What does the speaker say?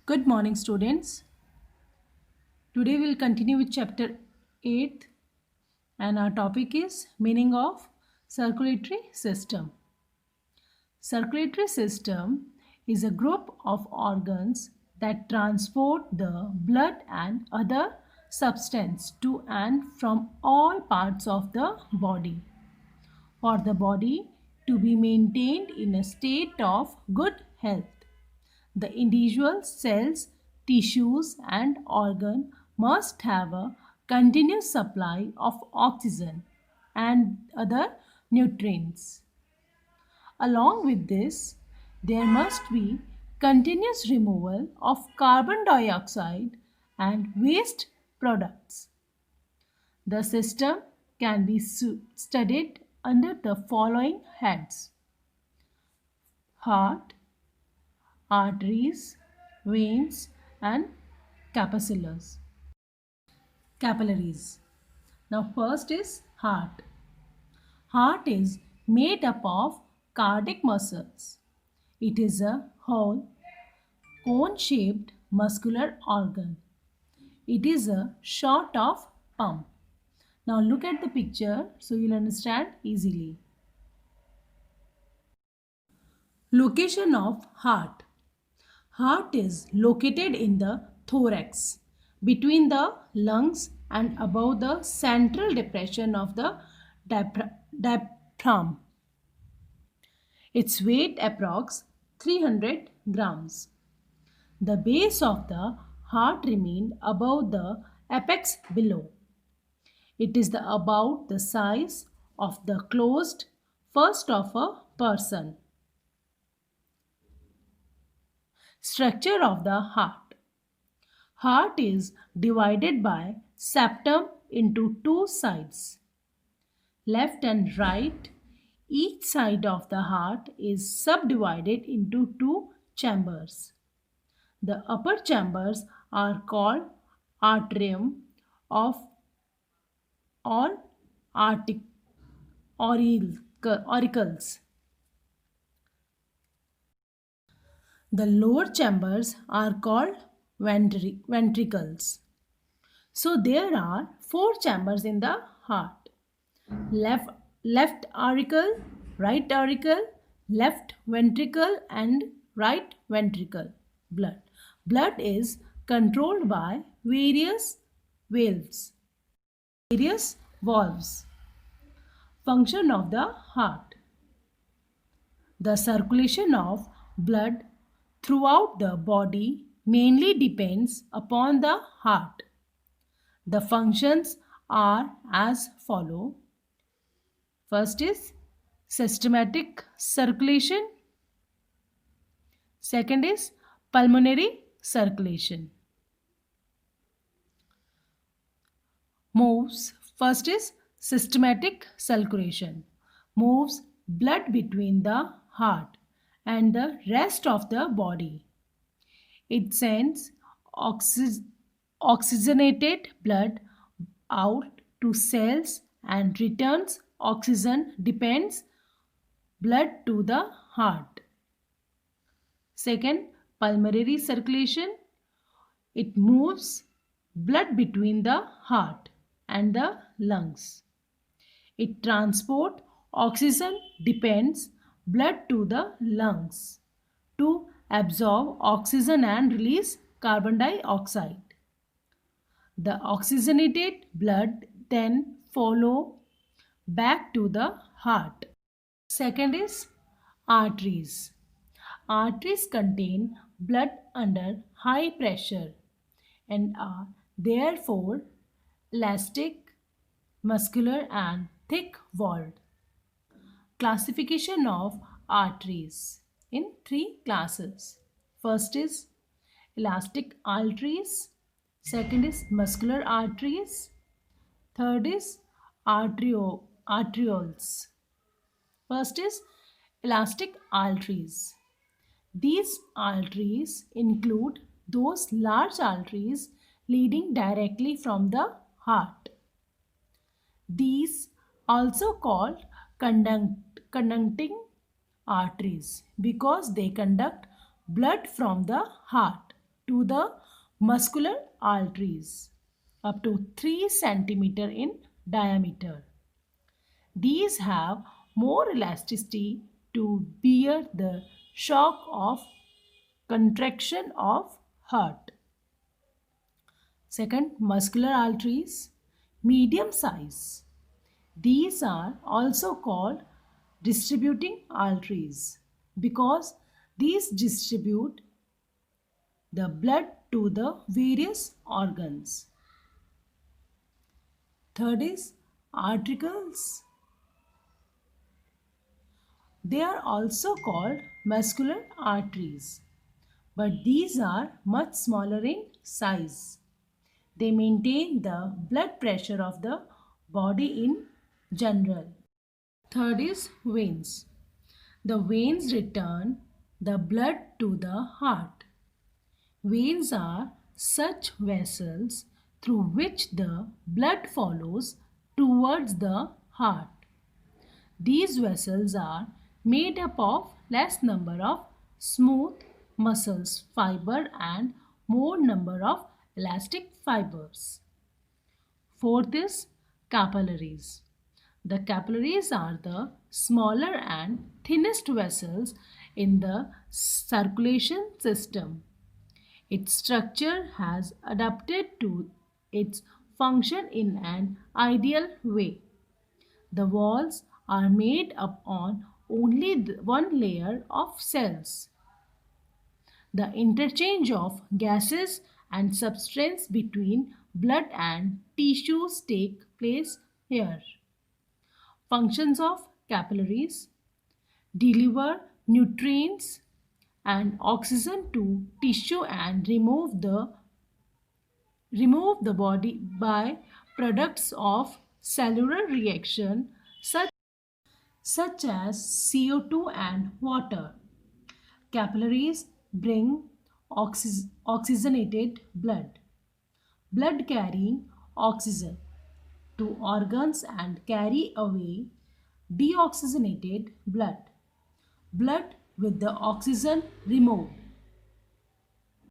Good morning, students. Today we'll continue with chapter 8 and our topic is meaning of circulatory system. Circulatory system is a group of organs that transport the blood and other substance to and from all parts of the body for the body to be maintained in a state of good health. The individual cells, tissues, and organ must have a continuous supply of oxygen and other nutrients. Along with this, there must be continuous removal of carbon dioxide and waste products. The system can be studied under the following heads: heart, arteries, veins, and capillaries. Capillaries. Now, first is heart. Heart is made up of cardiac muscles. It is a whole cone-shaped muscular organ. It is a sort of pump. Now look at the picture so you'll understand easily. Location of heart. Heart is located in the thorax, between the lungs and above the central depression of the diaphragm. Its weight approx 300 grams. The base of the heart remained above the apex below. It is about the size of the closed fist of a person. Structure of the heart. Heart is divided by septum into two sides, left and right. Each side of the heart is subdivided into two chambers. The upper chambers are called atrium of or auricles. The lower chambers are called ventricles. So there are four chambers in the heart: left auricle, right auricle, left ventricle, and right ventricle. Blood is controlled by various valves. Function of the heart. The circulation of blood throughout the body mainly depends upon the heart. The functions are as follow. First is systematic circulation. Second is pulmonary circulation. First is systematic circulation. Moves blood between the heart and the rest of the body. It sends oxygenated blood out to cells and returns oxygen depends blood to the heart. Second, pulmonary circulation. It moves blood between the heart and the lungs. It transport oxygen depends blood to the lungs to absorb oxygen and release carbon dioxide. The oxygenated blood then follow back to the heart. Second is arteries. Arteries contain blood under high pressure and are therefore elastic, muscular, and thick-walled. Classification of arteries in three classes. First is elastic arteries. Second is muscular arteries. Third is arterioles. First is elastic arteries. These arteries include those large arteries leading directly from the heart. These also called conducting arteries because they conduct blood from the heart to the muscular arteries up to 3 centimeter in diameter. These have more elasticity to bear the shock of contraction of heart. Second, muscular arteries, medium size. These are also called distributing arteries because these distribute the blood to the various organs. Third is arterioles. They are also called muscular arteries, but these are much smaller in size. They maintain the blood pressure of the body in general. Third is veins. The veins return the blood to the heart. Veins are such vessels through which the blood follows towards the heart. These vessels are made up of less number of smooth muscles fiber and more number of elastic fibers. Fourth is capillaries. The capillaries are the smaller and thinnest vessels in the circulation system. Its structure has adapted to its function in an ideal way. The walls are made up on only one layer of cells. The interchange of gases and substances between blood and tissues take place here. Functions of capillaries: deliver nutrients and oxygen to tissue and remove the body by products of cellular reaction such as CO2 and water. Capillaries bring oxygenated blood carrying oxygen to organs and carry away deoxygenated blood with the oxygen removed.